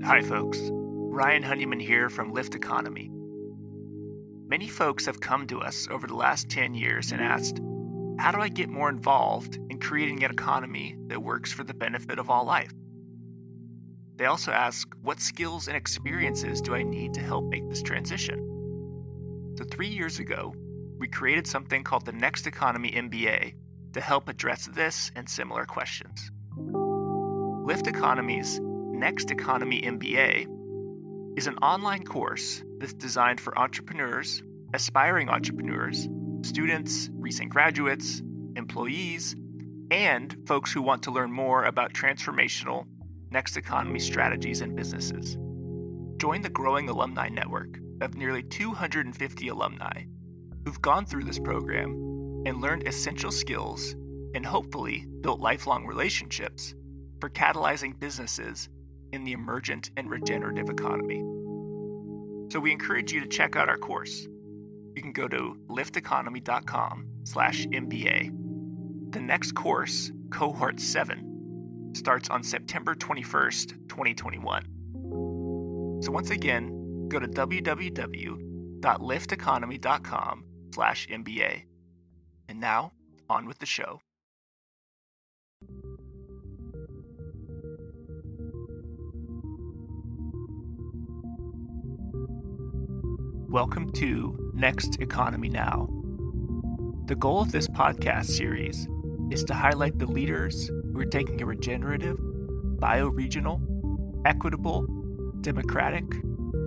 Hi, folks. Ryan Honeyman here from Lift Economy. Many folks have come to us over the last 10 years and asked, how do I get more involved in creating an economy that works for the benefit of all life? They also ask, what skills and experiences do I need to help make this transition? So, 3 years ago, we created something called the Next Economy MBA to help address this and similar questions. Lift Economy's Next Economy MBA is an online course that's designed for entrepreneurs, aspiring entrepreneurs, students, recent graduates, employees, and folks who want to learn more about transformational next economy strategies and businesses. Join the growing alumni network of nearly 250 alumni who've gone through this program and learned essential skills and hopefully built lifelong relationships for catalyzing businesses in the emergent and regenerative economy. So we encourage you to check out our course. You can go to lifteconomy.com/MBA. The next course, Cohort 7, starts on September 21st, 2021. So once again, go to www.lifteconomy.com/MBA. And now, on with the show. Welcome to Next Economy Now. The goal of this podcast series is to highlight the leaders who are taking a regenerative, bioregional, equitable, democratic,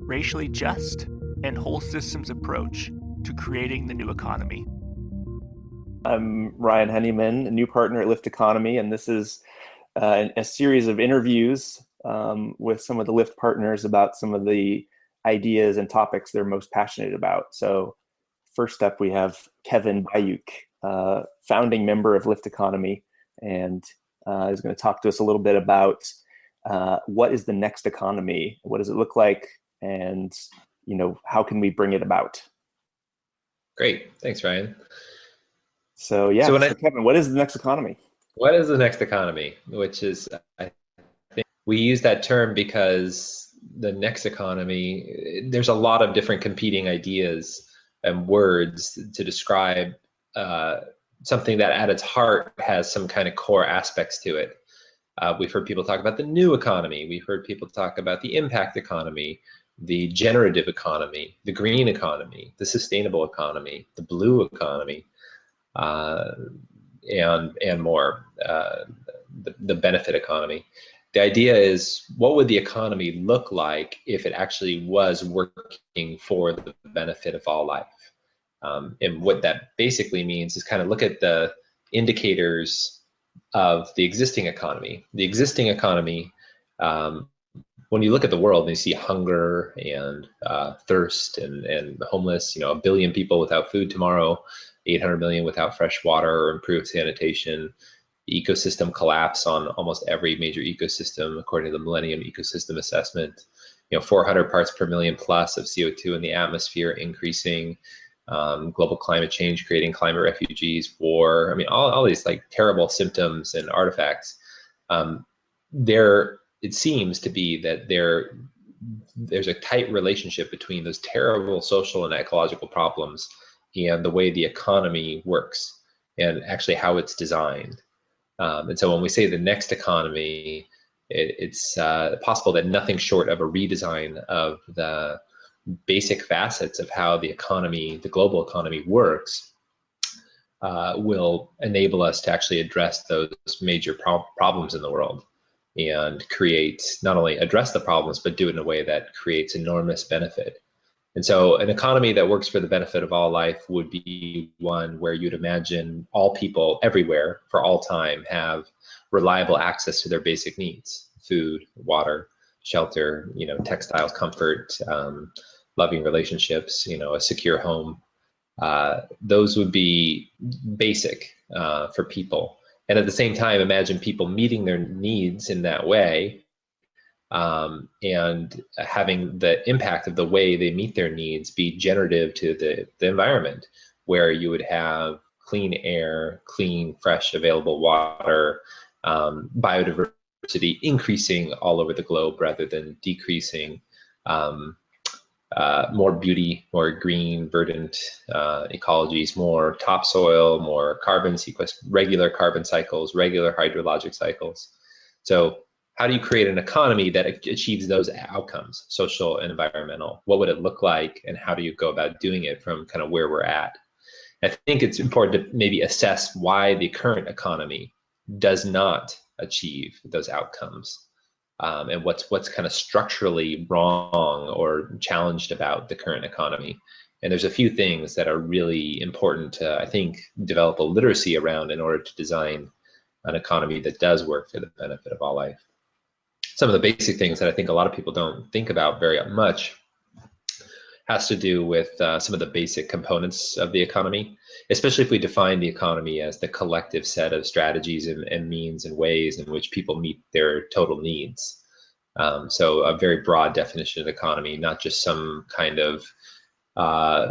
racially just, and whole systems approach to creating the new economy. I'm Ryan Honeyman, a new partner at Lift Economy, and this is a series of interviews with some of the Lift partners about some of the ideas and topics they're most passionate about. So first up, we have Kevin Bayuk, founding member of Lift Economy, and is going to talk to us a little bit about what is the next economy, what does it look like, and how can we bring it about? Great, thanks, Ryan. So Kevin, what is the next economy? What is the next economy? Which is, I think we use that term because the next economy, there's a lot of different competing ideas and words to describe something that at its heart has some kind of core aspects to it. We've heard people talk about the new economy. We've heard people talk about the impact economy, the generative economy, the green economy, the sustainable economy, the blue economy, and more, the benefit economy. The idea is, what would the economy look like if it actually was working for the benefit of all life? And what that basically means is kind of look at the indicators of the existing economy. The existing economy, when you look at the world and you see hunger and thirst and homeless, 1 billion people without food tomorrow, 800 million without fresh water or improved sanitation, the ecosystem collapse on almost every major ecosystem, according to the Millennium Ecosystem Assessment, 400 parts per million plus of CO2 in the atmosphere increasing, global climate change creating climate refugees, war, all these like terrible symptoms and artifacts. It seems to be that there's a tight relationship between those terrible social and ecological problems and the way the economy works and actually how it's designed. And so when we say the next economy, it's possible that nothing short of a redesign of the basic facets of how the economy, the global economy works, will enable us to actually address those major problems in the world and not only address the problems, but do it in a way that creates enormous benefit. And so an economy that works for the benefit of all life would be one where you'd imagine all people everywhere for all time have reliable access to their basic needs: food, water, shelter, textiles, comfort, loving relationships, a secure home. Those would be basic for people. And at the same time, imagine people meeting their needs in that way, and having the impact of the way they meet their needs be generative to the environment, where you would have clean air, clean, fresh, available water, biodiversity diversity increasing all over the globe rather than decreasing. More beauty, more green, verdant ecologies, more topsoil, more carbon regular carbon cycles, regular hydrologic cycles. So how do you create an economy that achieves those outcomes, social and environmental? What would it look like, and how do you go about doing it from kind of where we're at? I think it's important to maybe assess why the current economy does not achieve those outcomes, and what's kind of structurally wrong or challenged about the current economy. And there's a few things that are really important to, I think, develop a literacy around in order to design an economy that does work for the benefit of all life. Some of the basic things that I think a lot of people don't think about very much has to do with some of the basic components of the economy, especially if we define the economy as the collective set of strategies and means and ways in which people meet their total needs. So a very broad definition of economy, not just some kind of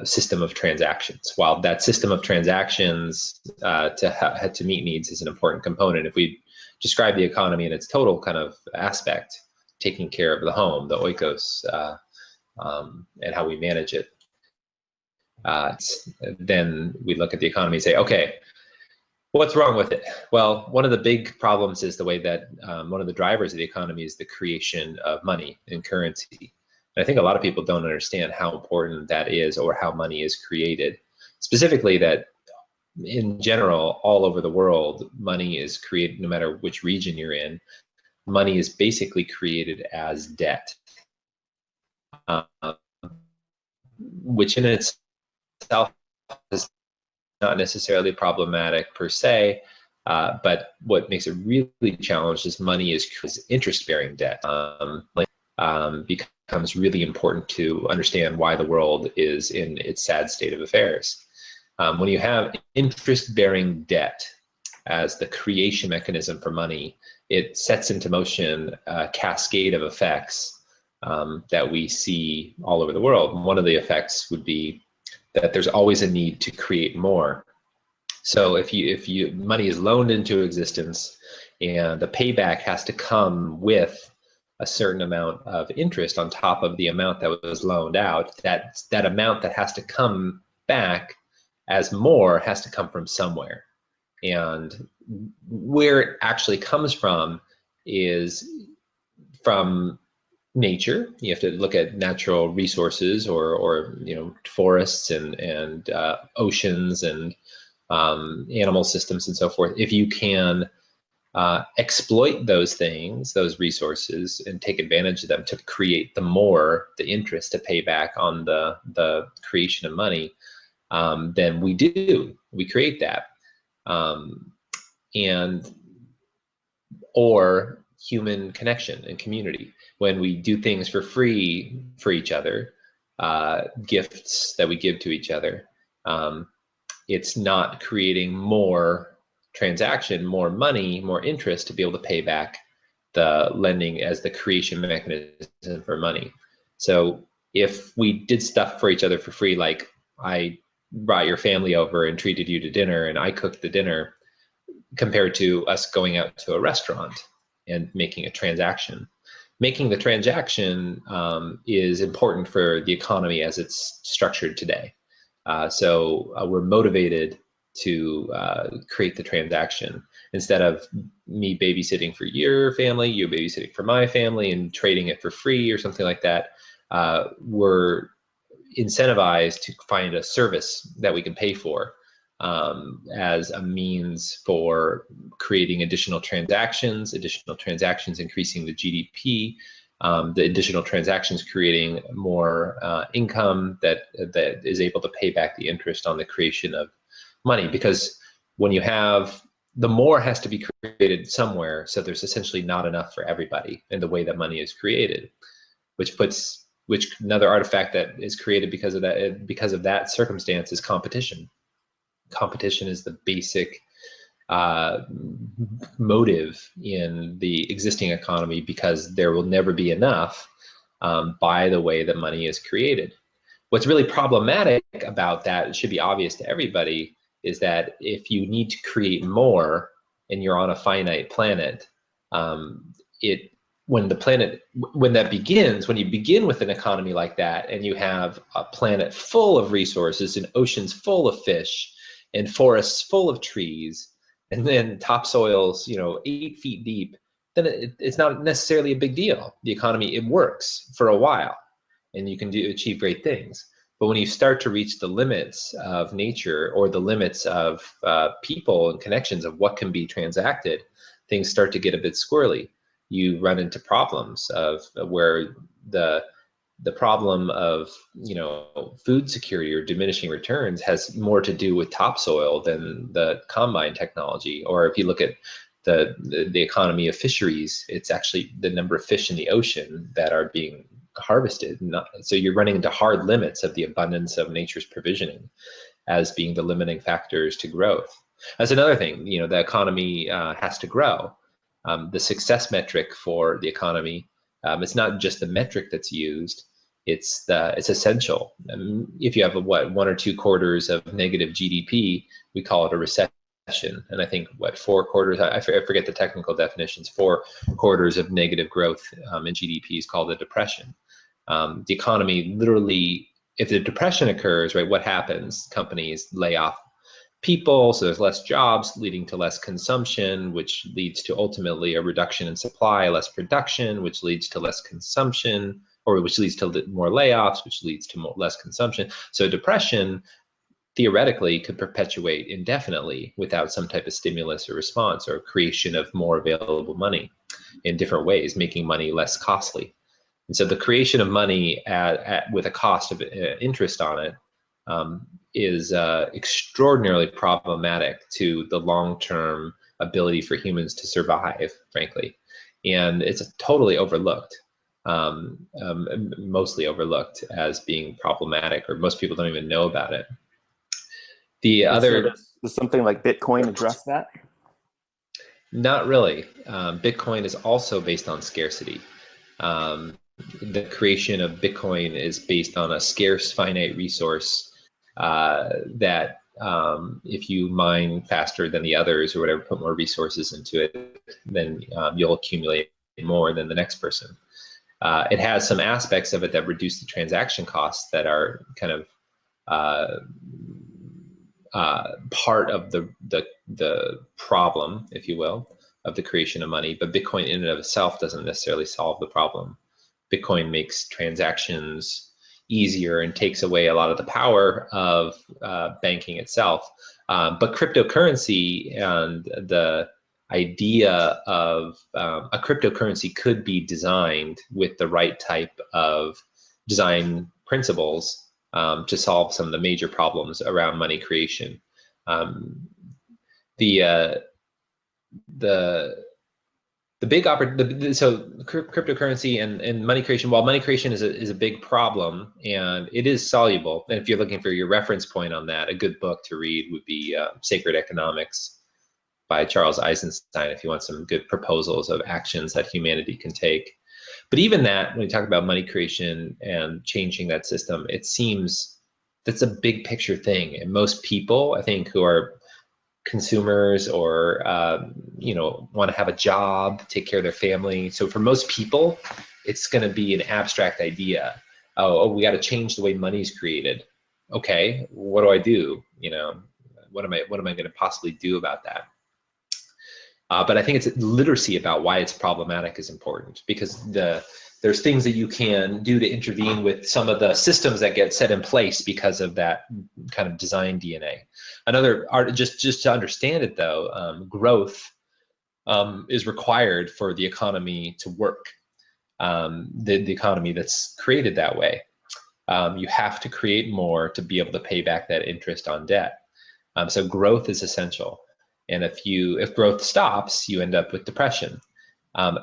system of transactions. While that system of transactions to meet needs is an important component, if we describe the economy in its total kind of aspect, taking care of the home, the oikos, and how we manage it, then we look at the economy and say, okay, what's wrong with it? Well, one of the big problems is the way that one of the drivers of the economy is the creation of money and currency. And I think a lot of people don't understand how important that is, or how money is created. Specifically, that in general, all over the world, money is created, no matter which region you're in, money is basically created as debt, which in itself is not necessarily problematic per se, but what makes it really challenged is money is interest-bearing debt. Becomes really important to understand why the world is in its sad state of affairs. When you have interest-bearing debt as the creation mechanism for money, it sets into motion a cascade of effects that we see all over the world. One of the effects would be that there's always a need to create more. So if money is loaned into existence and the payback has to come with a certain amount of interest on top of the amount that was loaned out, that amount that has to come back as more has to come from somewhere. And where it actually comes from is from nature. You have to look at natural resources, or forests and oceans and animal systems and so forth. If you can exploit those things, those resources, and take advantage of them to create the interest to pay back on the creation of money, then we create that. Or human connection and community. When we do things for free for each other, gifts that we give to each other, it's not creating more transaction, more money, more interest to be able to pay back the lending as the creation mechanism for money. So if we did stuff for each other for free, like I brought your family over and treated you to dinner and I cooked the dinner, compared to us going out to a restaurant and making a transaction. Making the transaction is important for the economy as it's structured today. So we're motivated to create the transaction instead of me babysitting for your family, you babysitting for my family, and trading it for free or something like that. We're incentivized to find a service that we can pay for as a means for creating additional transactions increasing the GDP, the additional transactions creating more income that is able to pay back the interest on the creation of money. Because when you have, the more has to be created somewhere, so there's essentially not enough for everybody in the way that money is created, which another artifact that is created because of that circumstance is competition. Competition is the basic motive in the existing economy, because there will never be enough by the way that money is created. What's really problematic about that, it should be obvious to everybody, is that if you need to create more and you're on a finite planet, when you begin with an economy like that, and you have a planet full of resources and oceans full of fish and forests full of trees, and then topsoils, 8 feet deep, then it's not necessarily a big deal. The economy, it works for a while, and you can achieve great things. But when you start to reach the limits of nature, or the limits of people and connections of what can be transacted, things start to get a bit squirrely. You run into problems of where the problem of food security or diminishing returns has more to do with topsoil than the combine technology. Or if you look at the economy of fisheries, it's actually the number of fish in the ocean that are being harvested. So you're running into hard limits of the abundance of nature's provisioning as being the limiting factors to growth. That's another thing. The economy has to grow. The success metric for the economy, it's not just the metric that's used. It's essential. If you have 1 or 2 quarters of negative GDP, we call it a recession. And I think 4 quarters, I forget the technical definitions, 4 quarters of negative growth in GDP is called a depression. The economy literally, if the depression occurs, right, what happens? Companies lay off people, so there's less jobs, leading to less consumption, which leads to ultimately a reduction in supply, less production, which leads to less consumption, or which leads to more layoffs, which leads to less consumption. So depression theoretically could perpetuate indefinitely without some type of stimulus or response, or creation of more available money in different ways, making money less costly. And so the creation of money with a cost of interest on it is extraordinarily problematic to the long-term ability for humans to survive, frankly. And it's totally overlooked, mostly overlooked as being problematic, or most people don't even know about it. Does something like Bitcoin address that? Not really. Bitcoin is also based on scarcity. The creation of Bitcoin is based on a scarce finite resource that if you mine faster than the others or whatever, put more resources into it, then you'll accumulate more than the next person. It has some aspects of it that reduce the transaction costs that are kind of part of the problem, if you will, of the creation of money. But Bitcoin in and of itself doesn't necessarily solve the problem. Bitcoin makes transactions easier and takes away a lot of the power of banking itself. But cryptocurrency and the idea of a cryptocurrency could be designed with the right type of design principles to solve some of the major problems around money creation. The big so cryptocurrency and money creation, while money creation is a big problem and it is soluble, and if you're looking for your reference point on that, a good book to read would be Sacred Economics by Charles Eisenstein, if you want some good proposals of actions that humanity can take. But even that, when we talk about money creation and changing that system, it seems that's a big picture thing. And most people, I think, who are consumers or want to have a job, take care of their family. So for most people, it's going to be an abstract idea. Oh, we got to change the way money is created. Okay, what do I do? What am I going to possibly do about that? But I think it's literacy about why it's problematic is important, because there's things that you can do to intervene with some of the systems that get set in place because of that kind of design DNA. Just to understand it though, growth is required for the economy to work. The economy that's created that way. You have to create more to be able to pay back that interest on debt. So growth is essential. And if growth stops, you end up with depression.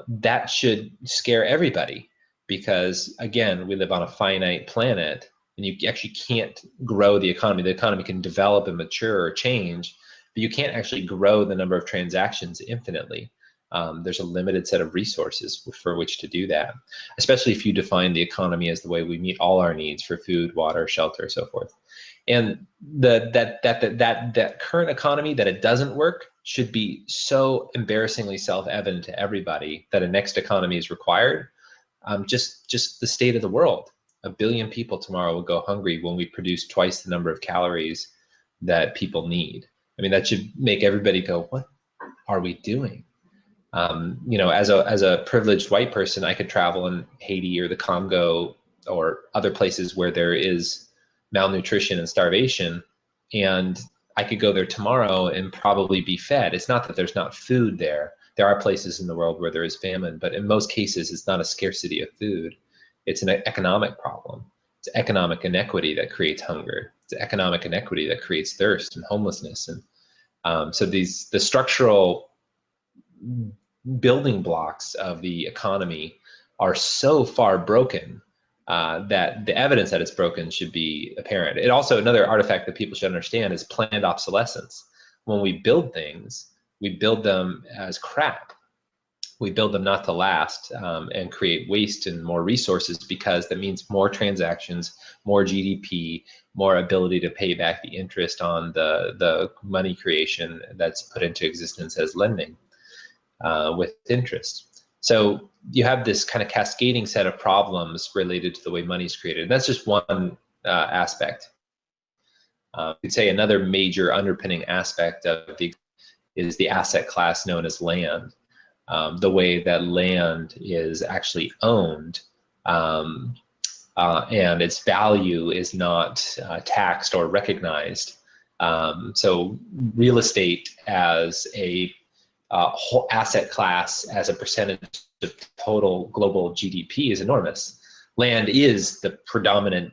That should scare everybody, because again, we live on a finite planet and you actually can't grow the economy. The economy can develop and mature or change, but you can't actually grow the number of transactions infinitely. There's a limited set of resources for which to do that, especially if you define the economy as the way we meet all our needs for food, water, shelter, so forth. And that current economy, that it doesn't work, should be so embarrassingly self-evident to everybody that a next economy is required. Just the state of the world. 1 billion people tomorrow will go hungry when we produce twice the number of calories that people need. I mean, that should make everybody go, what are we doing? As a privileged white person, I could travel in Haiti or the Congo or other places where there is malnutrition and starvation, and I could go there tomorrow and probably be fed. It's not that there's not food there. There are places in the world where there is famine, but in most cases, it's not a scarcity of food. It's an economic problem. It's economic inequity that creates hunger. It's economic inequity that creates thirst and homelessness. And so the structural building blocks of the economy are so far broken that the evidence that it's broken should be apparent. It also, another artifact that people should understand is planned obsolescence. When we build things, we build them as crap. We build them not to last and create waste and more resources, because that means more transactions, more GDP, more ability to pay back the interest on the money creation that's put into existence as lending with interest. So you have this kind of cascading set of problems related to the way money is created. And that's just one aspect. You'd say another major underpinning aspect of is the asset class known as land. The way that land is actually owned, and its value is not taxed or recognized. So real estate as a whole asset class as a percentage of total global GDP is enormous. Land is the predominant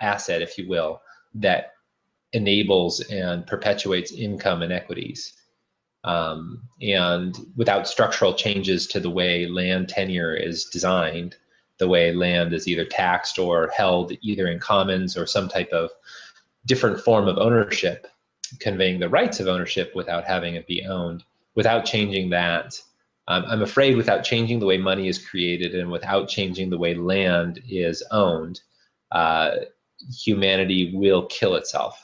asset, if you will, that enables and perpetuates income inequities. And without structural changes to the way land tenure is designed, the way land is either taxed or held either in commons or some type of different form of ownership, conveying the rights of ownership without having it be owned, without changing that, I'm afraid without changing the way money is created and without changing the way land is owned, humanity will kill itself.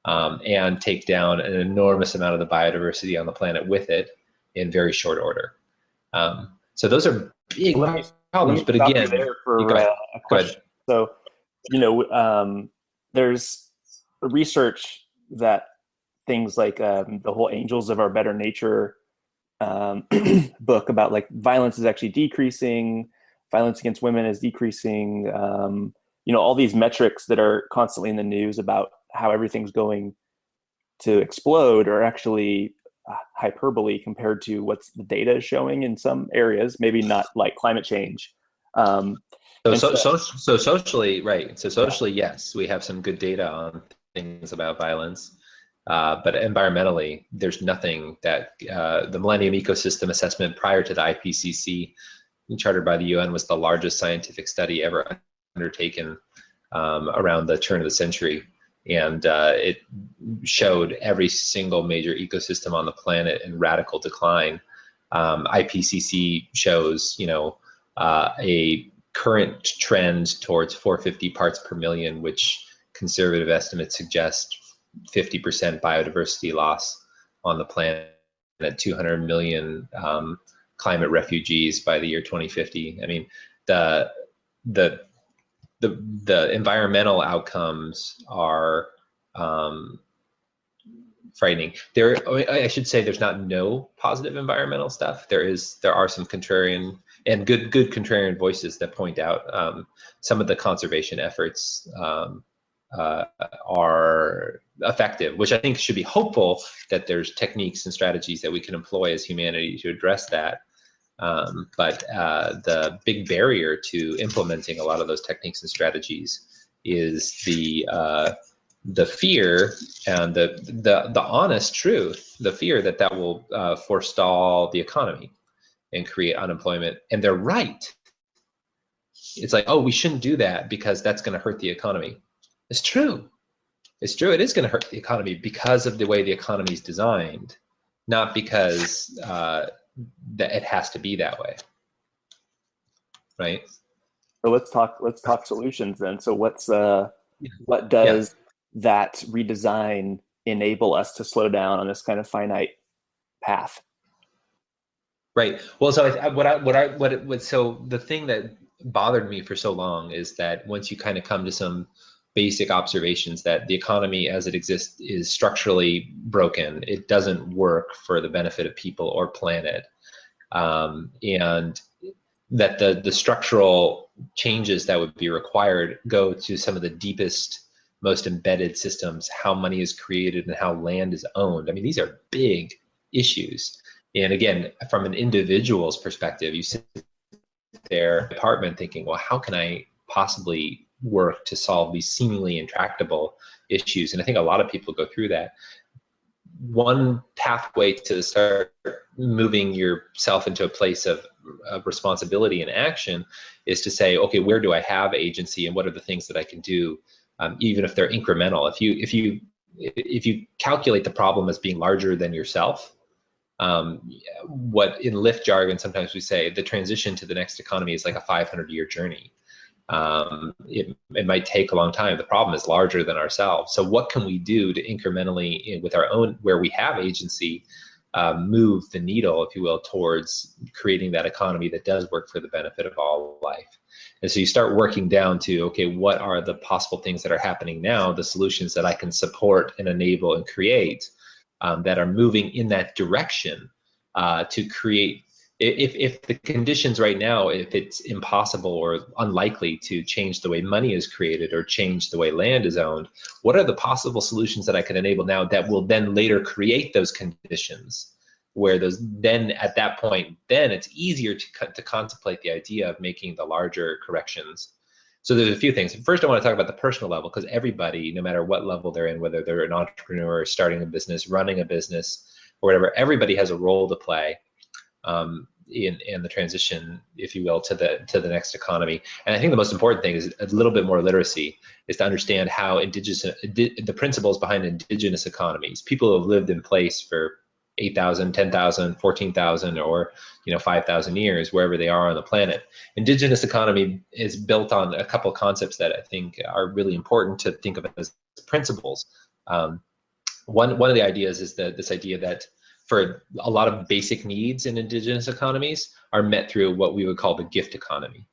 And take down an enormous amount of the biodiversity on the planet with it in very short order. So those are big problems. But again, there for a question. So, there's research that things like the whole "Angels of Our Better Nature" book about like violence is actually decreasing, violence against women is decreasing. All these metrics that are constantly in the news about how everything's going to explode are actually hyperbole compared to what's the data is showing in some areas, maybe not like climate change. So socially, right. So socially, yes, we have some good data on things about violence. But environmentally, there's nothing that the Millennium Ecosystem Assessment prior to the IPCC, chartered by the UN, was the largest scientific study ever undertaken around the turn of the century. And it showed every single major ecosystem on the planet in radical decline. IPCC shows, a current trend towards 450 parts per million, which conservative estimates suggest 50% biodiversity loss on the planet, 200 million climate refugees by the year 2050. I mean, the environmental outcomes are frightening. I should say there's not no positive environmental stuff. There are some contrarian and good contrarian voices that point out some of the conservation efforts are effective, which I think should be hopeful that there's techniques and strategies that we can employ as humanity to address that. But the big barrier to implementing a lot of those techniques and strategies is the fear and the honest truth, the fear that will forestall the economy and create unemployment. And they're right. It's like, oh, we shouldn't do that because that's going to hurt the economy. It's true. It's true. It is going to hurt the economy because of the way the economy is designed, not because that it has to be that way, right? So let's talk solutions then. So what does that redesign enable us to slow down on this kind of finite path? Right. Well, so so the thing that bothered me for so long is that once you kind of come to some basic observations that the economy as it exists is structurally broken, it doesn't work for the benefit of people or planet, and that the structural changes that would be required go to some of the deepest, most embedded systems, how money is created and how land is owned. I mean, these are big issues. And again, from an individual's perspective, you sit there in the apartment thinking, well, how can I possibly work to solve these seemingly intractable issues? And I think a lot of people go through that. One pathway to start moving yourself into a place of responsibility and action is to say, okay, where do I have agency, and what are the things that I can do, even if they're incremental. If you calculate the problem as being larger than yourself, what in Lyft jargon sometimes we say, the transition to the next economy is like a 500-year journey. It might take a long time. The problem is larger than ourselves. So what can we do to incrementally, with our own, where we have agency, move the needle, if you will, towards creating that economy that does work for the benefit of all life? And so you start working down to, okay, what are the possible things that are happening now, the solutions that I can support and enable and create, that are moving in that direction, to create, if the conditions right now, if it's impossible or unlikely to change the way money is created or change the way land is owned, what are the possible solutions that I can enable now that will then later create those conditions where those, then at that point, then it's easier to contemplate the idea of making the larger corrections. So there's a few things. First, I want to talk about the personal level, because everybody, no matter what level they're in, whether they're an entrepreneur, starting a business, running a business, or whatever, everybody has a role to play in the transition, if you will, to the next economy. And I think the most important thing is a little bit more literacy, is to understand how the principles behind indigenous economies, people who have lived in place for 8,000, 10,000, 14,000, or 5,000 years, wherever they are on the planet. Indigenous economy is built on a couple of concepts that I think are really important to think of as principles. One of the ideas is this idea that for a lot of basic needs in indigenous economies are met through what we would call the gift economy.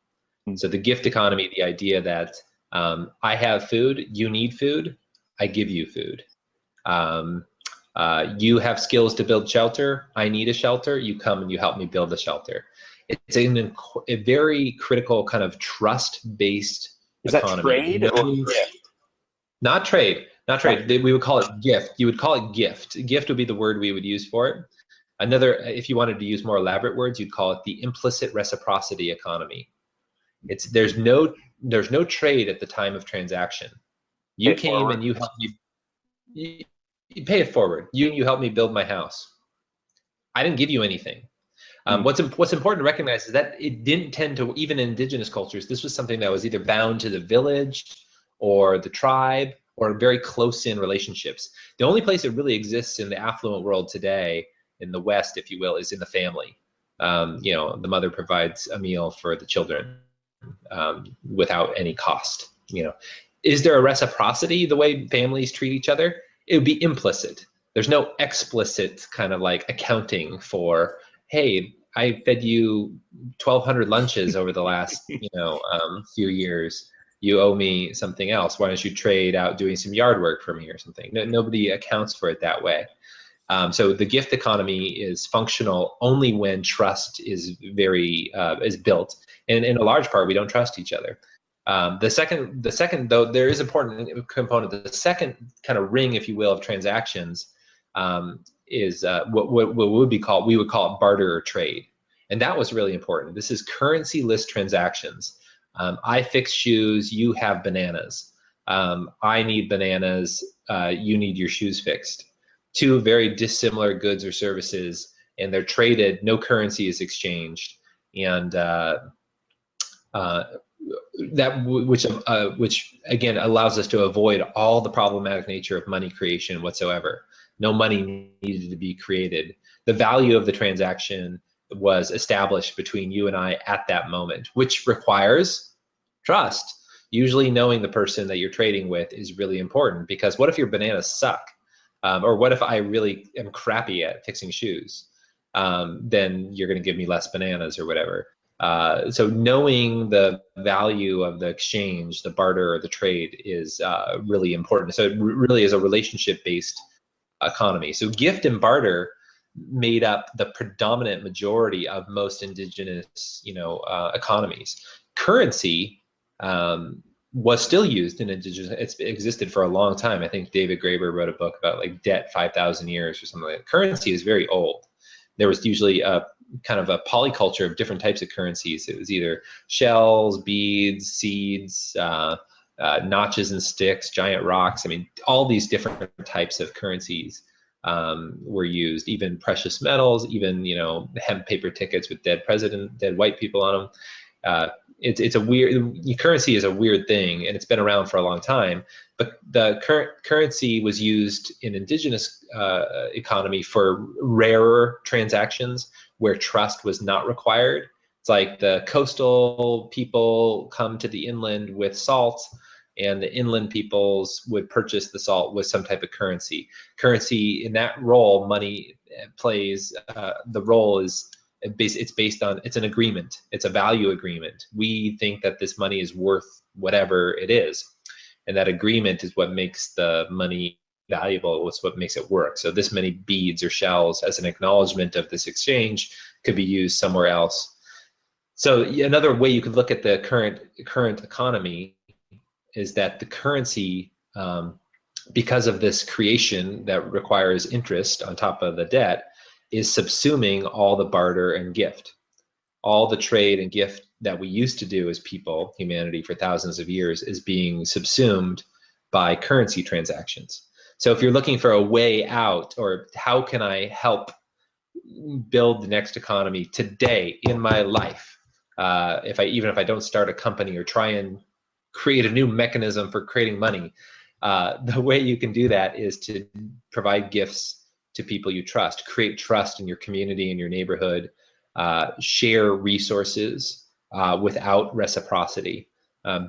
So the gift economy, the idea that I have food, you need food, I give you food. You have skills to build shelter, I need a shelter, you come and you help me build a shelter. It's a very critical kind of trust-based economy. Is that trade or gift? Not trade. Not trade. We would call it gift. You would call it gift. Gift would be the word we would use for it. Another, if you wanted to use more elaborate words, you'd call it the implicit reciprocity economy. There's no trade at the time of transaction. You came and you helped me. You pay it forward. You helped me build my house. I didn't give you anything. What's important to recognize is that it didn't tend to, even in indigenous cultures, this was something that was either bound to the village or the tribe, or very close-in relationships. The only place it really exists in the affluent world today, in the West, if you will, is in the family. The mother provides a meal for the children without any cost. Is there a reciprocity the way families treat each other? It would be implicit. There's no explicit kind of like accounting for, hey, I fed you 1,200 lunches over the last few years. You owe me something else. Why don't you trade out doing some yard work for me or something? Nobody accounts for it that way. So the gift economy is functional only when trust is built. And in a large part, we don't trust each other. The second, though, there is an important component. The second kind of ring, if you will, of transactions is what we would call it barter or trade. And that was really important. This is currency-less transactions. I fix shoes, you have bananas. I need bananas, you need your shoes fixed. Two very dissimilar goods or services, and they're traded, no currency is exchanged. And which again allows us to avoid all the problematic nature of money creation whatsoever. No money needed to be created. The value of the transaction was established between you and I at that moment, which requires trust. Usually knowing the person that you're trading with is really important, because what if your bananas suck? Or what if I really am crappy at fixing shoes? Then you're going to give me less bananas or whatever. So knowing the value of the exchange, the barter or the trade is really important. So it really is a relationship-based economy. So gift and barter made up the predominant majority of most indigenous, economies. Currency was still used in indigenous. It's existed for a long time. I think David Graeber wrote a book about like debt 5,000 years or something like that. Currency is very old. There was usually a kind of a polyculture of different types of currencies. It was either shells, beads, seeds, notches and sticks, giant rocks. I mean, all these different types of currencies were used, even precious metals, even, hemp paper tickets with dead white people on them. It's a weird, currency is a weird thing, and it's been around for a long time, but the current currency was used in indigenous economy for rarer transactions where trust was not required. It's like the coastal people come to the inland with salt, and the inland peoples would purchase the salt with some type of currency. Currency in that role, money plays, the role is, it's an agreement. It's a value agreement. We think that this money is worth whatever it is. And that agreement is what makes the money valuable. It's what makes it work. So this many beads or shells as an acknowledgement of this exchange could be used somewhere else. So another way you could look at the current economy is that the currency, because of this creation that requires interest on top of the debt, is subsuming all the barter and gift. All the trade and gift that we used to do as people, humanity, for thousands of years is being subsumed by currency transactions. So if you're looking for a way out, or how can I help build the next economy today in my life, even if I don't start a company or try and create a new mechanism for creating money, the way you can do that is to provide gifts to people you trust, create trust in your community, in your neighborhood, share resources without reciprocity,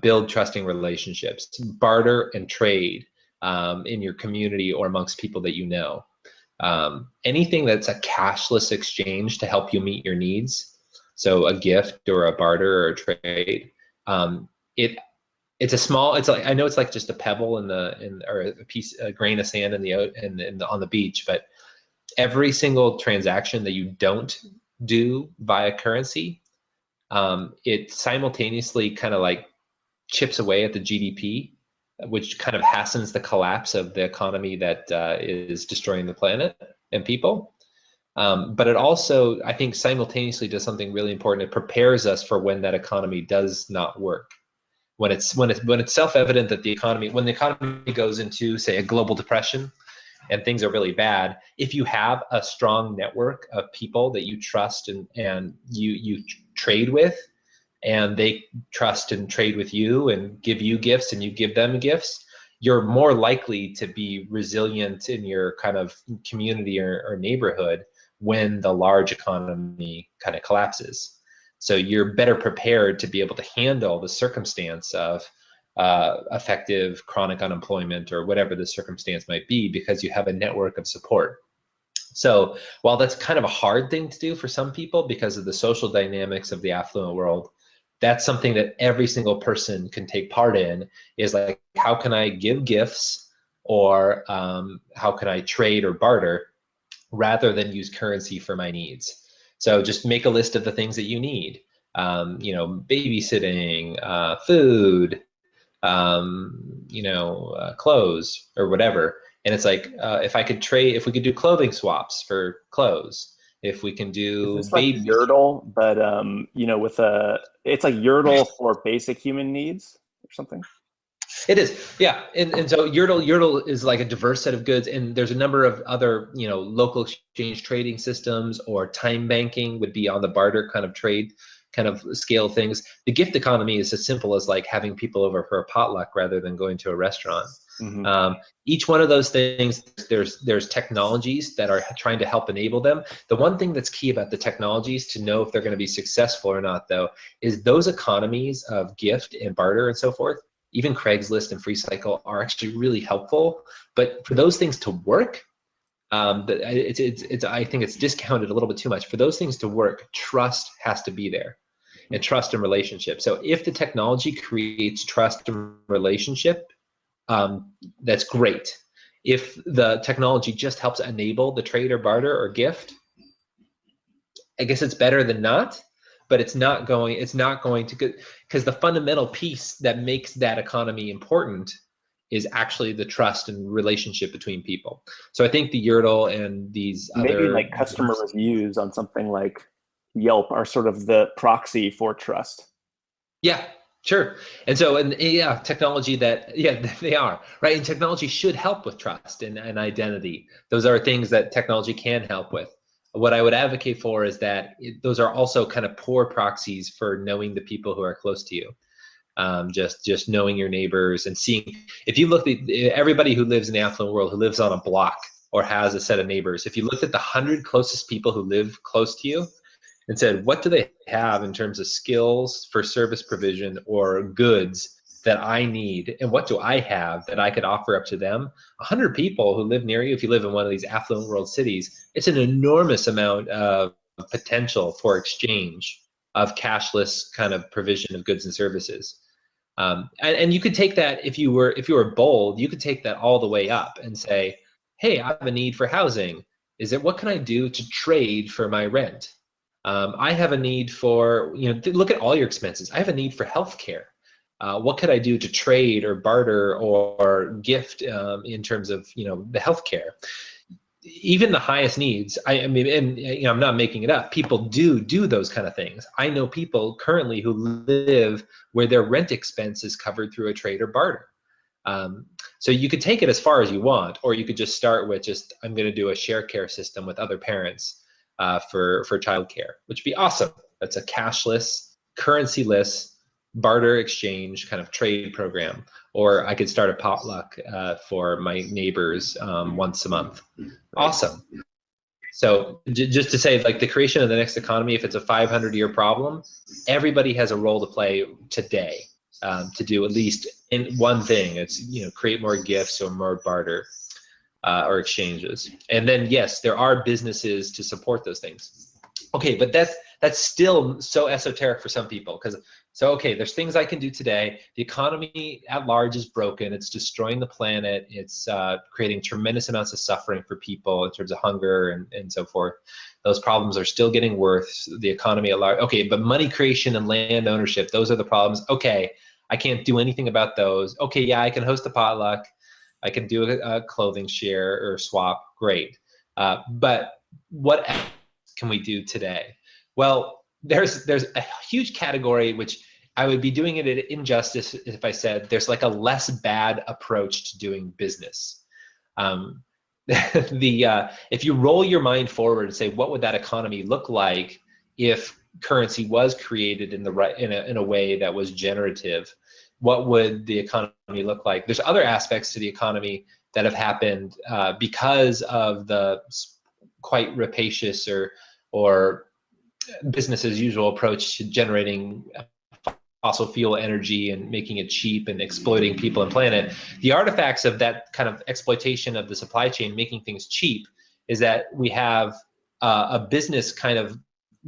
build trusting relationships, barter and trade in your community or amongst people that you know. Anything that's a cashless exchange to help you meet your needs, so a gift or a barter or a trade, it's a small, it's like, I know it's like just a pebble or a grain of sand on the beach, but every single transaction that you don't do via currency, it simultaneously kind of like chips away at the GDP, which kind of hastens the collapse of the economy that is destroying the planet and people. But it also, I think, simultaneously does something really important. It prepares us for when that economy does not work. When it's self-evident that when the economy goes into, say, a global depression and things are really bad, if you have a strong network of people that you trust and you trade with, and they trust and trade with you and give you gifts and you give them gifts, you're more likely to be resilient in your kind of community or neighborhood when the large economy kind of collapses. So you're better prepared to be able to handle the circumstance of effective chronic unemployment or whatever the circumstance might be, because you have a network of support. So while that's kind of a hard thing to do for some people because of the social dynamics of the affluent world, that's something that every single person can take part in, is like, how can I give gifts, or how can I trade or barter rather than use currency for my needs? So just make a list of the things that you need, babysitting, food, clothes or whatever. And it's like, if we could do clothing swaps for clothes, if we can do it's like Yerdle, but it's like Yerdle for basic human needs or something. It is, yeah. And so Yerdle is like a diverse set of goods, and there's a number of other, local exchange trading systems, or time banking would be on the barter kind of trade kind of scale things. The gift economy is as simple as like having people over for a potluck rather than going to a restaurant. Mm-hmm. Each one of those things, there's technologies that are trying to help enable them. The one thing that's key about the technologies to know if they're going to be successful or not, though, is those economies of gift and barter and so forth, even Craigslist and FreeCycle are actually really helpful. But for those things to work, I think it's discounted a little bit too much. For those things to work, trust has to be there, and trust and relationship. So if the technology creates trust and relationship, that's great. If the technology just helps enable the trade or barter or gift, I guess it's better than not, but it's not going to go, because the fundamental piece that makes that economy important is actually the trust and relationship between people. So I think the Yurtle and these Maybe other like customer reviews on something like Yelp are sort of the proxy for trust. Yeah, sure. And so, and yeah, technology that, yeah, they are, right? And technology should help with trust and identity. Those are things that technology can help with. What I would advocate for is that those are also kind of poor proxies for knowing the people who are close to you. Just knowing your neighbors and seeing, if you look at everybody who lives in the affluent world, who lives on a block or has a set of neighbors, if you looked at the 100 closest people who live close to you, and said, what do they have in terms of skills for service provision or goods that I need? And what do I have that I could offer up to them? 100 people who live near you, if you live in one of these affluent world cities, it's an enormous amount of potential for exchange of cashless kind of provision of goods and services. And you could take that, if you were bold, you could take that all the way up and say, hey, I have a need for housing. What can I do to trade for my rent? I have a need for, look at all your expenses. I have a need for healthcare. What could I do to trade or barter or gift in terms of, the healthcare? Even the highest needs, I mean, and I'm not making it up. People do those kind of things. I know people currently who live where their rent expense is covered through a trade or barter. So you could take it as far as you want, or you could just start with I'm going to do a share care system with other parents for childcare, which would be awesome. That's a cashless, currency-less barter exchange kind of trade program. Or I could start a potluck for my neighbors once a month. Awesome. So just to say, like, the creation of the next economy, if it's a 500-year problem, everybody has a role to play today to do at least in one thing. It's, create more gifts or more barter or exchanges. And then, yes, there are businesses to support those things. Okay, but that's still so esoteric for some people, because okay, there's things I can do today. The economy at large is broken. It's destroying the planet. It's creating tremendous amounts of suffering for people in terms of hunger and so forth. Those problems are still getting worse. The economy at large. Okay, but money creation and land ownership, those are the problems. Okay, I can't do anything about those. Okay, yeah, I can host a potluck. I can do a clothing share or swap. Great. But what else can we do today? Well, there's a huge category which I would be doing it an injustice if I said there's like a less bad approach to doing business. If you roll your mind forward and say, what would that economy look like if currency was created in a way that was generative? What would the economy look like? There's other aspects to the economy that have happened because of the quite rapacious or business as usual approach to generating fossil fuel energy and making it cheap and exploiting people and planet. The artifacts of that kind of exploitation of the supply chain, making things cheap, is that we have a business kind of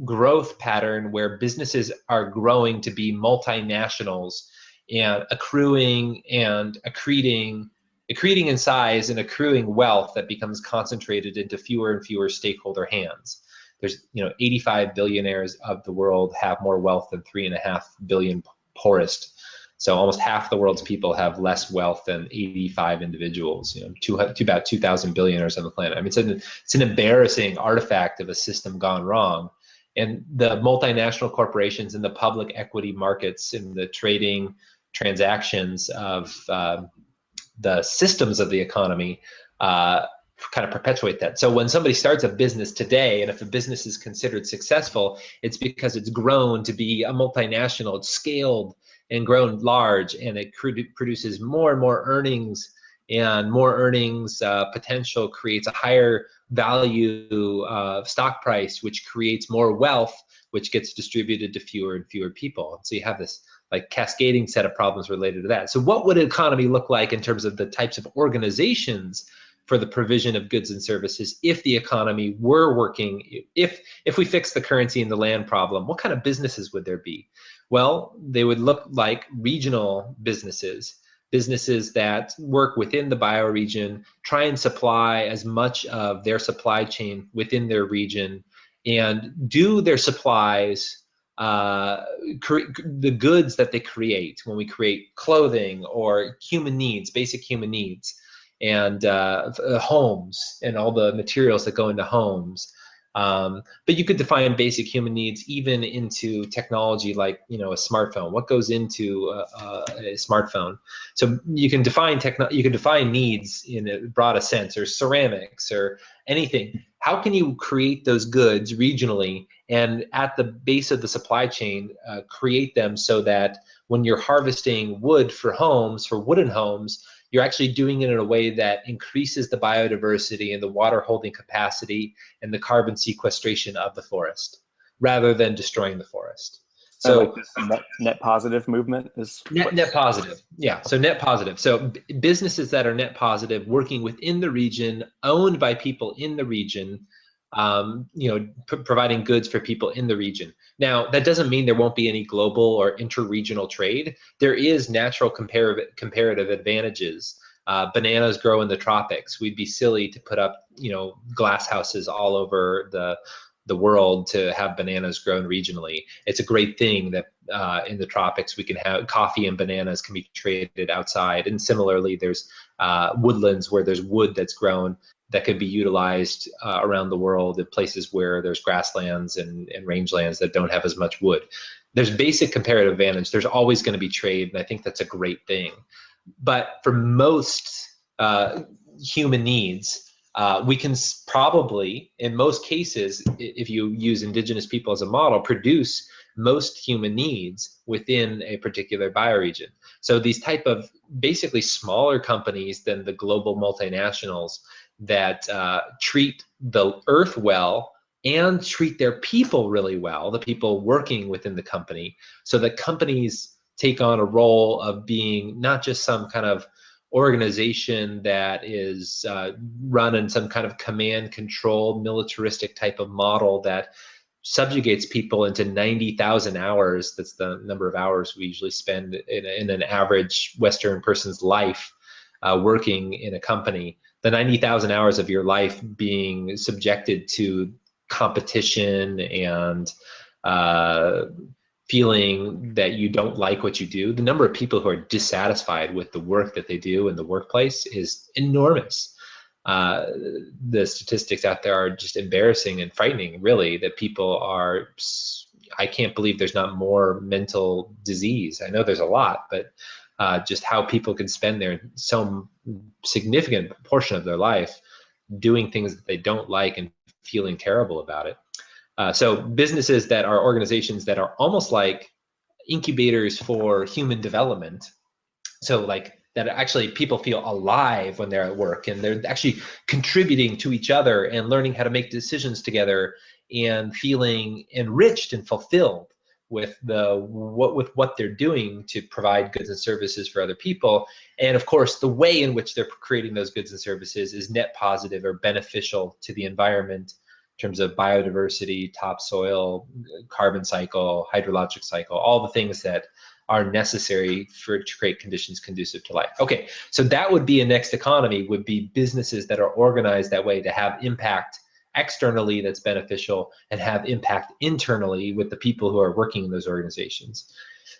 growth pattern where businesses are growing to be multinationals and accruing and accreting in size and accruing wealth that becomes concentrated into fewer and fewer stakeholder hands. There's 85 billionaires of the world have more wealth than 3.5 billion poorest. So almost half the world's people have less wealth than 85 individuals. About 2,000 billionaires on the planet. I mean, it's an embarrassing artifact of a system gone wrong. And the multinational corporations and the public equity markets and the trading transactions of the systems of the economy kind of perpetuate that. So when somebody starts a business today, and if a business is considered successful, it's because it's grown to be a multinational, it's scaled and grown large, and it produces more and more earnings and more earnings potential creates a higher value stock price, which creates more wealth, which gets distributed to fewer and fewer people. So you have this like cascading set of problems related to that. So what would an economy look like in terms of the types of organizations for the provision of goods and services if the economy were working? If we fix the currency and the land problem, what kind of businesses would there be? Well, they would look like regional businesses that work within the bioregion, try and supply as much of their supply chain within their region, and do their supplies, the goods that they create, when we create clothing or human needs, basic human needs, and homes and all the materials that go into homes. But you could define basic human needs even into technology, like a smartphone. What goes into a smartphone? So you can define needs in a broad sense, or ceramics, or anything. How can you create those goods regionally and at the base of the supply chain, create them so that when you're harvesting wood for homes, for wooden homes, you're actually doing it in a way that increases the biodiversity and the water holding capacity and the carbon sequestration of the forest, rather than destroying the forest. So like this net positive movement is net positive. Yeah. So net positive. So businesses that are net positive, working within the region, owned by people in the region, providing goods for people in the region. Now, that doesn't mean there won't be any global or interregional trade. There is natural comparative advantages. Bananas grow in the tropics. We'd be silly to put up, glass houses all over the world to have bananas grown regionally. It's a great thing that in the tropics we can have coffee and bananas can be traded outside. And similarly, there's woodlands where there's wood that's grown that could be utilized around the world in places where there's grasslands and rangelands that don't have as much wood. There's basic comparative advantage. There's always going to be trade, and I think that's a great thing. But for most human needs, we can probably, in most cases, if you use indigenous people as a model, produce most human needs within a particular bioregion. So these type of basically smaller companies than the global multinationals that treat the earth well and treat their people really well, the people working within the company, so that companies take on a role of being not just some kind of organization that is run in some kind of command control militaristic type of model that subjugates people into 90,000 hours. That's the number of hours we usually spend in an average Western person's life working in a company. The 90,000 hours of your life being subjected to competition and feeling that you don't like what you do. The number of people who are dissatisfied with the work that they do in the workplace is enormous. The statistics out there are just embarrassing and frightening, really, that people are, I can't believe there's not more mental disease. I know there's a lot, but just how people can spend their so significant portion of their life doing things that they don't like and feeling terrible about it. So businesses that are organizations that are almost like incubators for human development. So like that actually people feel alive when they're at work and they're actually contributing to each other and learning how to make decisions together and feeling enriched and fulfilled with what they're doing to provide goods and services for other people. And of course, the way in which they're creating those goods and services is net positive or beneficial to the environment in terms of biodiversity, topsoil, carbon cycle, hydrologic cycle, all the things that are necessary to create conditions conducive to life. Okay, so that would be a next economy, would be businesses that are organized that way to have impact externally that's beneficial and have impact internally with the people who are working in those organizations.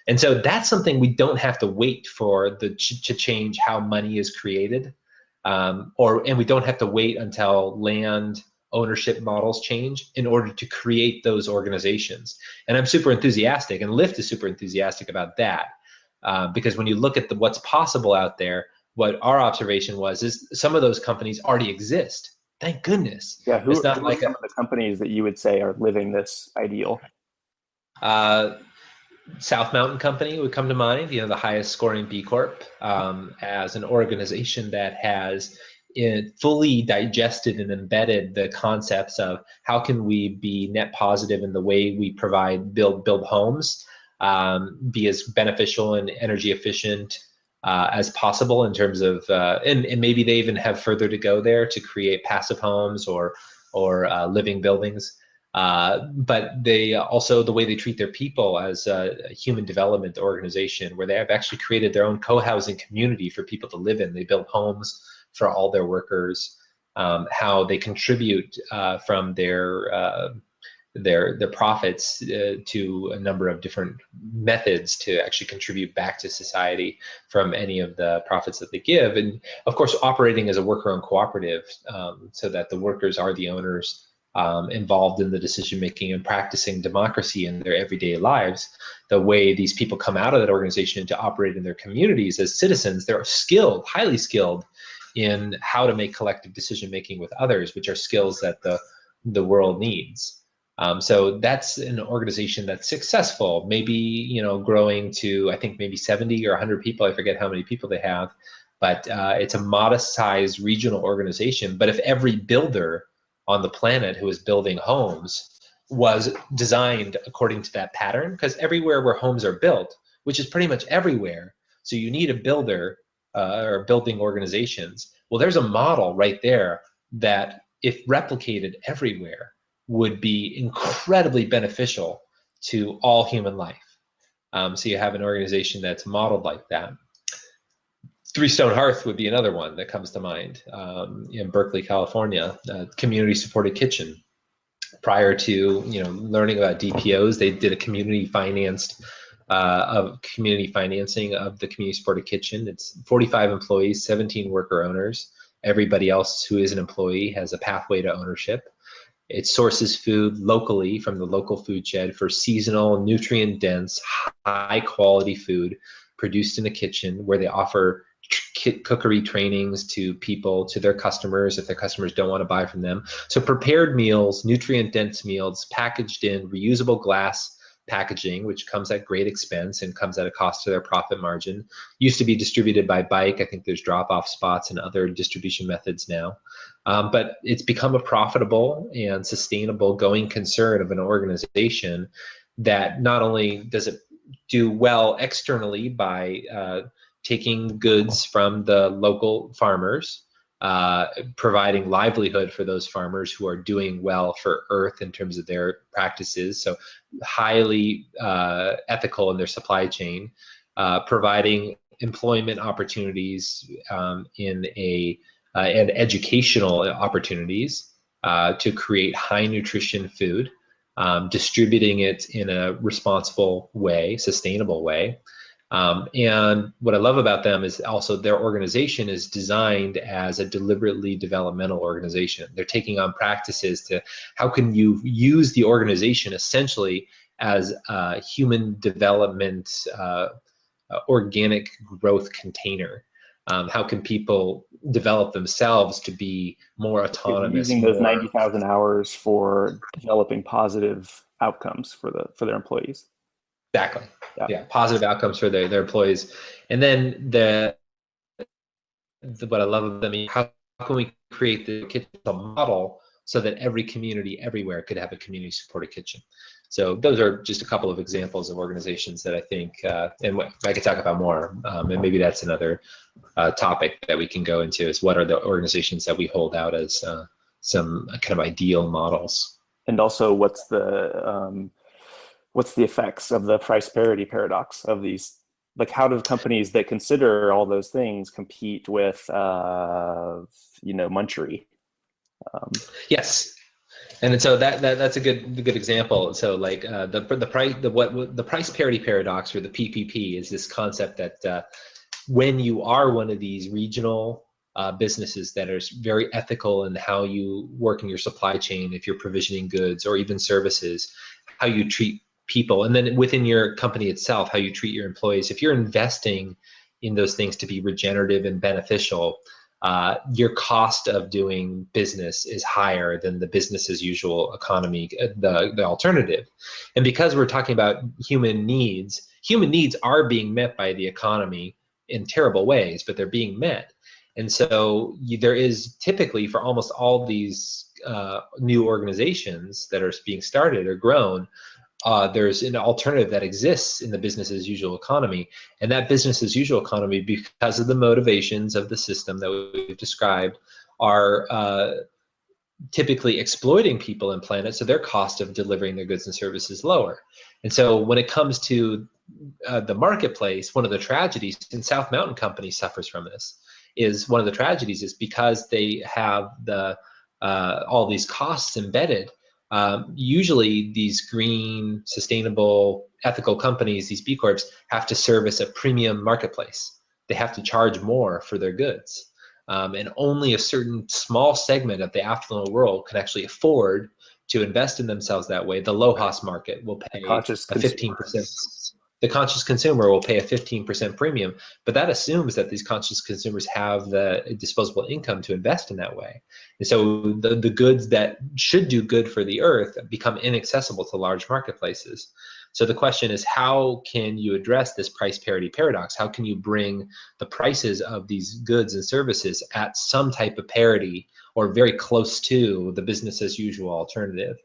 And so that's something we don't have to wait for to change how money is created, and we don't have to wait until land ownership models change in order to create those organizations. And I'm super enthusiastic, and Lyft is super enthusiastic about that, because when you look at what's possible out there, what our observation is some of those companies already exist. Thank goodness. Yeah, who are some of the companies that you would say are living this ideal? South Mountain Company would come to mind, the highest scoring B Corp, as an organization that has fully digested and embedded the concepts of how can we be net positive in the way we build homes, be as beneficial and energy efficient as possible in terms of, and maybe they even have further to go there to create passive homes or living buildings. But they also, the way they treat their people as a human development organization, where they have actually created their own co-housing community for people to live in. They build homes for all their workers, how they contribute from their profits to a number of different methods to actually contribute back to society from any of the profits that they give. And of course, operating as a worker-owned cooperative, so that the workers are the owners, involved in the decision-making and practicing democracy in their everyday lives. The way these people come out of that organization to operate in their communities as citizens, they're skilled, highly skilled in how to make collective decision-making with others, which are skills that the world needs. So that's an organization that's successful, maybe, growing to, I think, maybe 70 or 100 people. I forget how many people they have, but it's a modest-sized regional organization. But if every builder on the planet who is building homes was designed according to that pattern, because everywhere where homes are built, which is pretty much everywhere, so you need a builder or building organizations. Well, there's a model right there that, if replicated everywhere, would be incredibly beneficial to all human life. So you have an organization that's modeled like that. Three Stone Hearth would be another one that comes to mind, in Berkeley, California, community-supported kitchen. Prior to learning about DPOs, they did a community financing of the community-supported kitchen. It's 45 employees, 17 worker owners. Everybody else who is an employee has a pathway to ownership. It sources food locally from the local food shed for seasonal, nutrient-dense, high-quality food produced in a kitchen, where they offer cookery trainings to people, to their customers, if their customers don't want to buy from them. So prepared meals, nutrient-dense meals, packaged in reusable glass packaging, which comes at great expense and comes at a cost to their profit margin. Used to be distributed by Bayuk. I think there's drop-off spots and other distribution methods now. But it's become a profitable and sustainable going concern of an organization that not only does it do well externally by taking goods from the local farmers, providing livelihood for those farmers who are doing well for Earth in terms of their practices, so highly ethical in their supply chain, providing employment opportunities and educational opportunities to create high nutrition food, distributing it in a responsible way, sustainable way. And what I love about them is also their organization is designed as a deliberately developmental organization. They're taking on practices to how can you use the organization essentially as a human development, organic growth container. How can people develop themselves to be more autonomous? Using those 90,000 hours for developing positive outcomes for their employees. Exactly. Yeah, positive outcomes for their employees. And then what I love of them is how can we create the kitchen model so that every community everywhere could have a community supported kitchen. So those are just a couple of examples of organizations that I think, and I could talk about more, and maybe that's another topic that we can go into, is what are the organizations that we hold out as some kind of ideal models. And also what's the effects of the price parity paradox of these? Like, how do companies that consider all those things compete with, Munchery? Yes, and so that's a good example. So like the price parity paradox, or the PPP, is this concept that when you are one of these regional businesses that are very ethical in how you work in your supply chain, if you're provisioning goods or even services, how you treat people, and then within your company itself, how you treat your employees. If you're investing in those things to be regenerative and beneficial, your cost of doing business is higher than the business as usual economy, the alternative. And because we're talking about human needs are being met by the economy in terrible ways, but they're being met. And so there is typically, for almost all these new organizations that are being started or grown, there's an alternative that exists in the business as usual economy. And that business as usual economy, because of the motivations of the system that we've described, are typically exploiting people and planet, so their cost of delivering their goods and services lower. And so when it comes to the marketplace, one of the tragedies, and South Mountain Company suffers from this, is one of the tragedies is because they have all these costs embedded. Usually these green, sustainable, ethical companies, these B Corps, have to service a premium marketplace. They have to charge more for their goods. And only a certain small segment of the affluent world can actually afford to invest in themselves that way. The low-cost market will pay a 15%. The conscious consumer will pay a 15% premium, but that assumes that these conscious consumers have the disposable income to invest in that way. And so the goods that should do good for the earth become inaccessible to large marketplaces. So the question is, how can you address this price parity paradox? How can you bring the prices of these goods and services at some type of parity or very close to the business as usual alternative?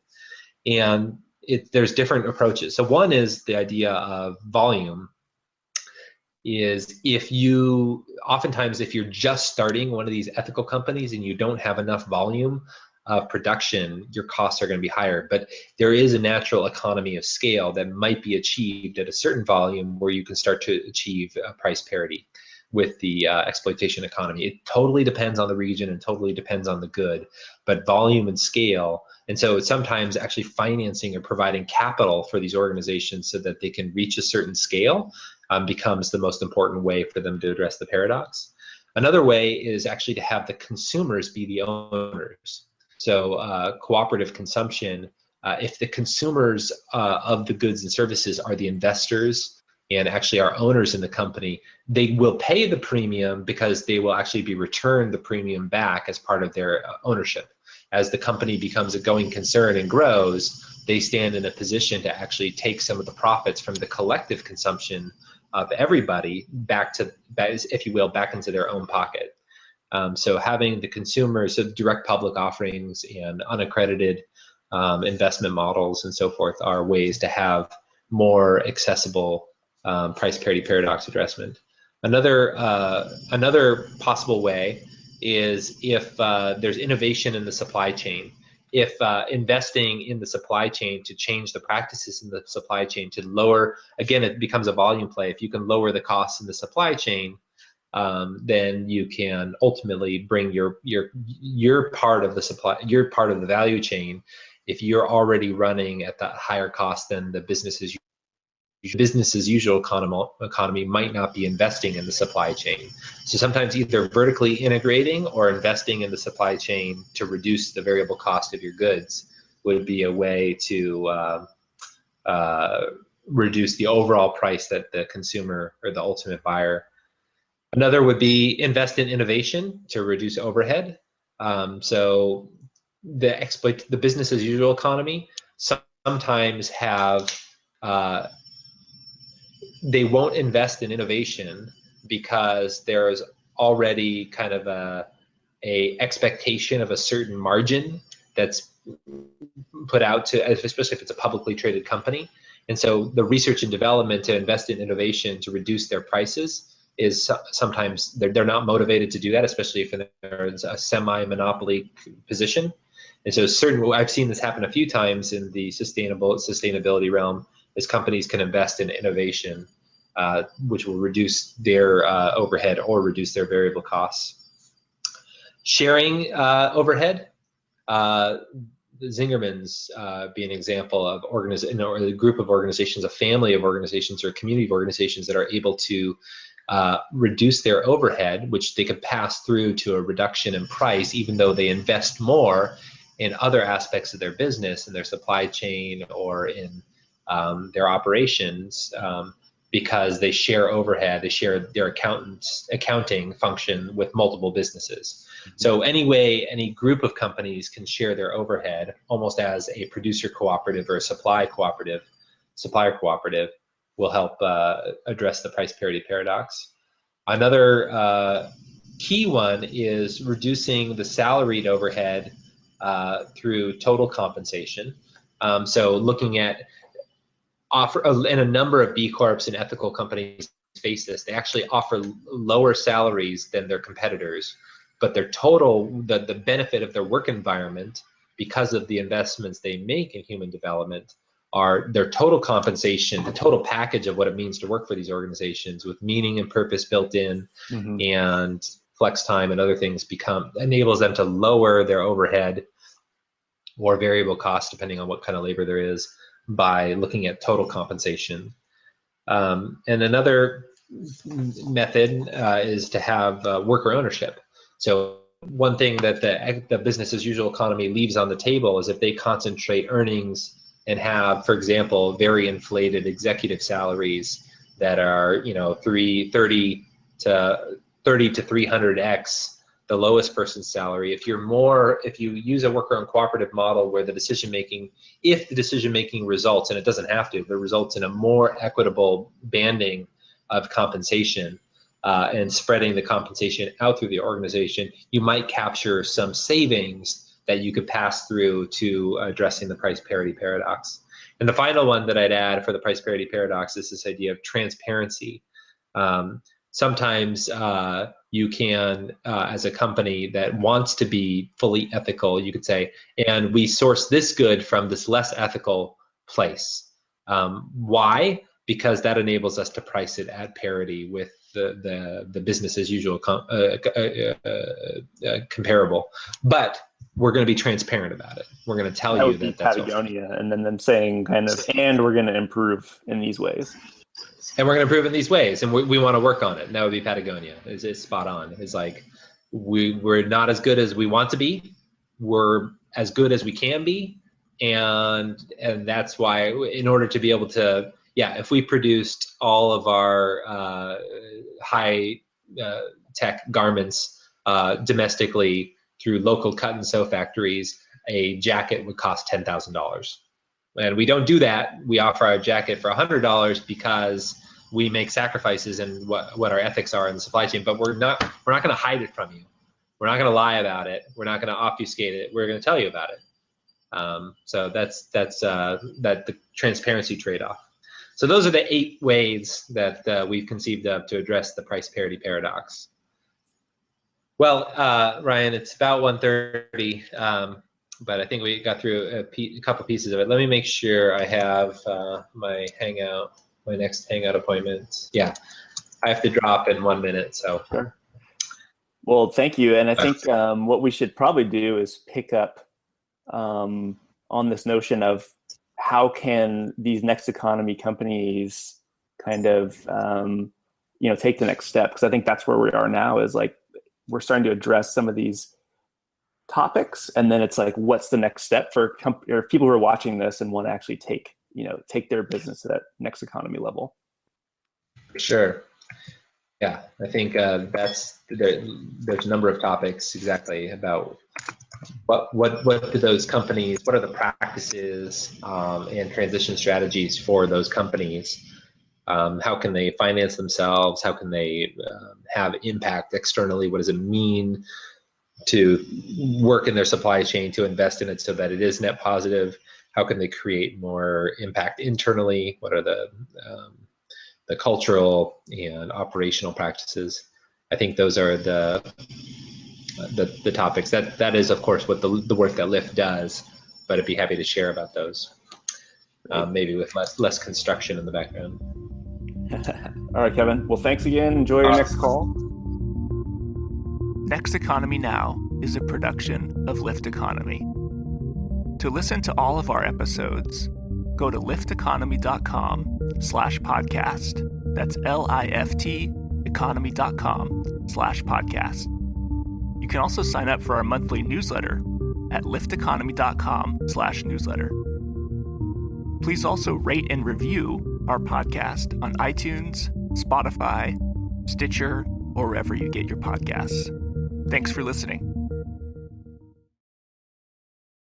And there's different approaches. So one is the idea of volume. Is oftentimes if you're just starting one of these ethical companies and you don't have enough volume of production, your costs are going to be higher. But there is a natural economy of scale that might be achieved at a certain volume where you can start to achieve price parity with the exploitation economy. It totally depends on the region and totally depends on the good, but volume and scale. And so sometimes actually financing or providing capital for these organizations so that they can reach a certain scale becomes the most important way for them to address the paradox. Another way is actually to have the consumers be the owners. So cooperative consumption, if the consumers of the goods and services are the investors and actually are owners in the company, they will pay the premium because they will actually be returned the premium back as part of their ownership. As the company becomes a going concern and grows, they stand in a position to actually take some of the profits from the collective consumption of everybody back to, if you will, back into their own pocket. So having the consumers, so direct public offerings and unaccredited investment models and so forth are ways to have more accessible price parity paradox addressment. Another possible way is if there's innovation in the supply chain. If investing in the supply chain to change the practices in the supply chain to lower, again, it becomes a volume play. If you can lower the costs in the supply chain, then you can ultimately bring your part of the supply, your part of the value chain. If you're already running at that higher cost than the business as usual economy might not be investing in the supply chain. So sometimes either vertically integrating or investing in the supply chain to reduce the variable cost of your goods would be a way to reduce the overall price that the consumer or the ultimate buyer. Another would be invest in innovation to reduce overhead. So the business as usual economy sometimes have they won't invest in innovation because there's already kind of a expectation of a certain margin that's put out to, especially if it's a publicly traded company. And so the research and development to invest in innovation to reduce their prices is sometimes they're not motivated to do that, especially if there's a semi-monopoly position. And so I've seen this happen a few times in the sustainability realm, as companies can invest in innovation, which will reduce their overhead or reduce their variable costs. Sharing overhead, the Zingerman's be an example of or a group of organizations, a family of organizations or a community of organizations that are able to reduce their overhead, which they could pass through to a reduction in price, even though they invest more in other aspects of their business, in their supply chain or in their operations, because they share overhead, they share their accounting function with multiple businesses. So any group of companies can share their overhead almost as a producer cooperative or a supplier cooperative will help address the price parity paradox. Another key one is reducing the salaried overhead through total compensation. So looking at and a number of B Corps and ethical companies face this. They actually offer lower salaries than their competitors, but their the benefit of their work environment, because of the investments they make in human development, are their total compensation, the total package of what it means to work for these organizations with meaning and purpose built in, and flex time and other things enables them to lower their overhead or variable costs, depending on what kind of labor there is, by looking at total compensation. And another method is to have worker ownership. So one thing that the business as usual economy leaves on the table is if they concentrate earnings and have, for example, very inflated executive salaries that are 30 to 300x the lowest person's salary. If you use a worker-owned cooperative model where if the decision making results, and it doesn't have to, but results in a more equitable banding of compensation and spreading the compensation out through the organization, you might capture some savings that you could pass through to addressing the price parity paradox. And the final one that I'd add for the price parity paradox is this idea of transparency. Sometimes you can, as a company that wants to be fully ethical, you could say, and we source this good from this less ethical place. Why? Because that enables us to price it at parity with the business as usual comparable. But we're going to be transparent about it. We're going to tell you that that's Patagonia, and then them saying and we're going to improve in these ways. And we're going to improve in these ways, and we want to work on it. And that would be Patagonia. It's spot on. It's like we're not as good as we want to be. We're as good as we can be, and that's why, in order to be able to, if we produced all of our high tech garments domestically through local cut and sew factories, a jacket would cost $10,000. And we don't do that. We offer our jacket for $100 because we make sacrifices in what our ethics are in the supply chain. But we're not going to hide it from you. We're not going to lie about it. We're not going to obfuscate it. We're going to tell you about it. So that's the transparency trade-off. So those are the 8 ways that we've conceived of to address the price parity paradox. Well, Ryan, it's about 1:30. But I think we got through a couple pieces of it. Let me make sure I have my next hangout appointment. Yeah, I have to drop in 1 minute. So. Sure. Well, thank you. And I think what we should probably do is pick up on this notion of how can these next economy companies kind of take the next step, because I think that's where we are now, is like we're starting to address some of these topics, and then it's like, what's the next step for people who are watching this and want to actually take their business to that next economy level? Sure. Yeah, I think there's a number of topics exactly about what do those companies, what are the practices and transition strategies for those companies? How can they finance themselves? How can they have impact externally? What does it mean to work in their supply chain, to invest in it so that it is net positive? How can they create more impact internally? What are the cultural and operational practices? I think those are the topics. That is, of course, what the work that LIFT does, but I'd be happy to share about those, maybe with less construction in the background. All right, Kevin. Well, thanks again. Enjoy your next call. Next Economy Now is a production of LIFT Economy. To listen to all of our episodes, go to lifteconomy.com/podcast. That's LIFT economy.com/podcast. You can also sign up for our monthly newsletter at lifteconomy.com/newsletter. Please also rate and review our podcast on iTunes, Spotify, Stitcher, or wherever you get your podcasts. Thanks for listening.